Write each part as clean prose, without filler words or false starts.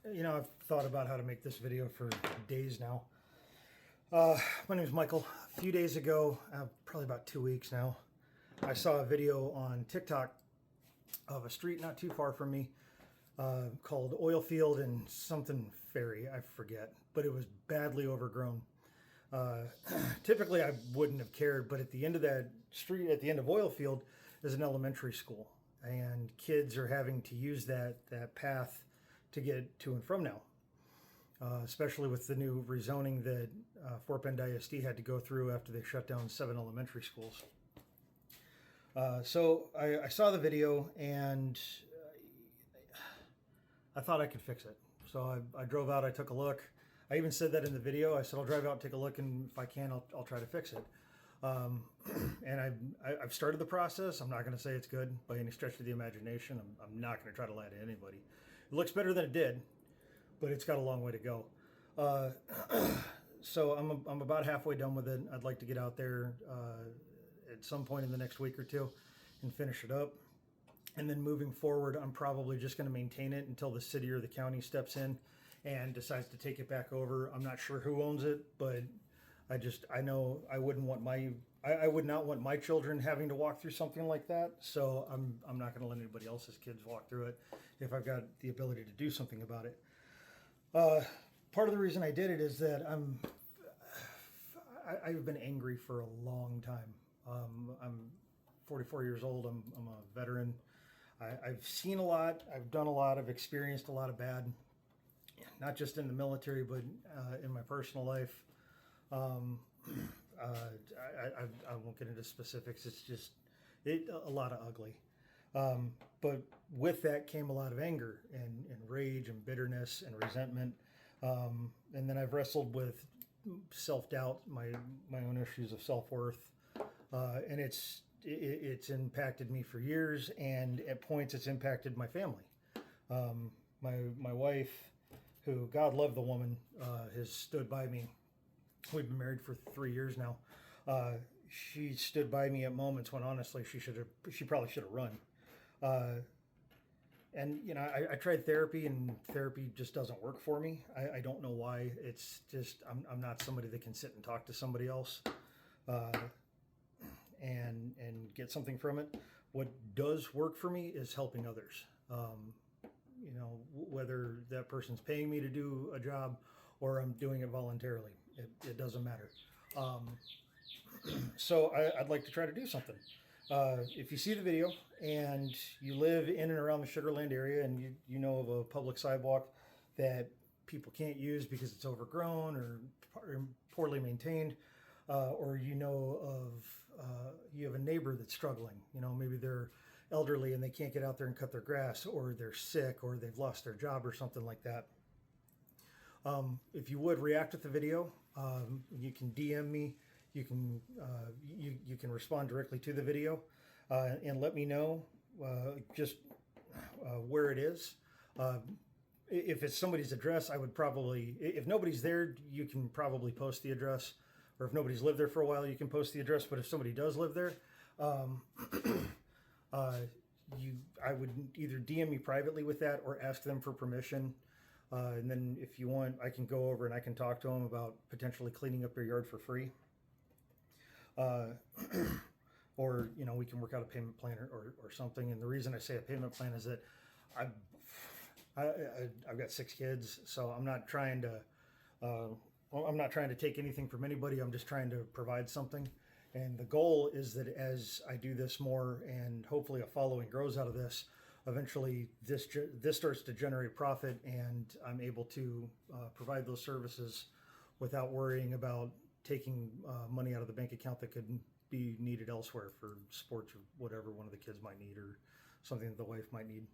I've thought about how to make this video for days now. My name is Michael. A few days ago, probably about 2 weeks now, I saw a video on TikTok of a street not too far from me called Oil Field and something Ferry, I forget, but it was badly overgrown. Typically, I wouldn't have cared, but at the end of that street, at the end of Oil Field, is an elementary school, and kids are having to use that path to get to and from now, especially with the new rezoning that Fort Bend ISD had to go through after they shut down 7 elementary schools. So I saw the video and I thought I could fix it. So I drove out, I took a look. I even said that in the video. I said, I'll drive out, take a look, and if I can, I'll try to fix it. And I've started the process. I'm not going to say it's good by any stretch of the imagination. I'm not going to try to lie to anybody. It looks better than it did, but it's got a long way to go. So I'm about halfway done with it. I'd like to get out there at some point in the next week or two and finish it up. And then moving forward, I'm probably just going to maintain it until the city or the county steps in and decides to take it back over. I'm not sure who owns it, but I know I would not want my children having to walk through something like that. So I'm not going to let anybody else's kids walk through it if I've got the ability to do something about it. Part of the reason I did it is that I've been angry for a long time. I'm 44 years old. I'm a veteran. I've seen a lot. I've done a lot. I've experienced a lot of bad, not just in the military, but in my personal life. I won't get into specifics. It's just a lot of ugly. But with that came a lot of anger and rage and bitterness and resentment. And then I've wrestled with self-doubt, my own issues of self-worth. And it's impacted me for years, and at points it's impacted my family. My wife, who, God love the woman, has stood by me. We've been married for 3 years now. She stood by me at moments when honestly she probably should have run. And I tried therapy, and therapy just doesn't work for me. I don't know why. It's just I'm not somebody that can sit and talk to somebody else and get something from it. What does work for me is helping others. Whether that person's paying me to do a job or I'm doing it voluntarily, it doesn't matter. So I'd like to try to do something. If you see the video and you live in and around the Sugar Land area, and you know of a public sidewalk that people can't use because it's overgrown or poorly maintained, or you have a neighbor that's struggling, maybe they're elderly and they can't get out there and cut their grass, or they're sick, or they've lost their job or something like that. If you would react with the video, you can DM me. You can respond directly to the video and let me know just where it is. If it's somebody's address, I would probably, if nobody's there, you can probably post the address. Or if nobody's lived there for a while, you can post the address. But if somebody does live there, I would either DM me privately with that or ask them for permission. And then if you want, I can go over and I can talk to them about potentially cleaning up their yard for free. Or, we can work out a payment plan or something. And the reason I say a payment plan is that I've got 6 kids, so I'm not trying to take anything from anybody. I'm just trying to provide something. And the goal is that as I do this more and hopefully a following grows out of this, eventually this starts to generate profit, and I'm able to provide those services without worrying about taking money out of the bank account that could be needed elsewhere for sports or whatever one of the kids might need, or something that the wife might need.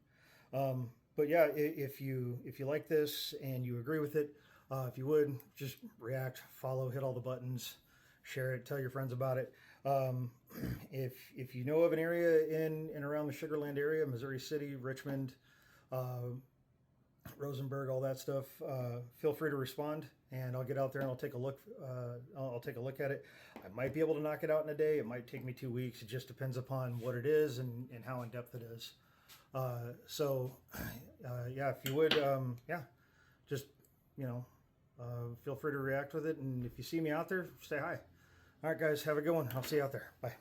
But yeah, if you like this and you agree with it, if you would just react, follow, hit all the buttons, share it, tell your friends about it. If you know of an area in and around the Sugar Land area, Missouri City, Richmond, Rosenberg, all that stuff, feel free to respond, and I'll get out there and I'll take a look. I'll take a look at it. I might be able to knock it out in a day. It might take me 2 weeks. It just depends upon what it is and how in depth it is. Yeah, if you would, yeah, just, you know, feel free to react with it. And if you see me out there, say hi. All right, guys, have a good one. I'll see you out there. Bye.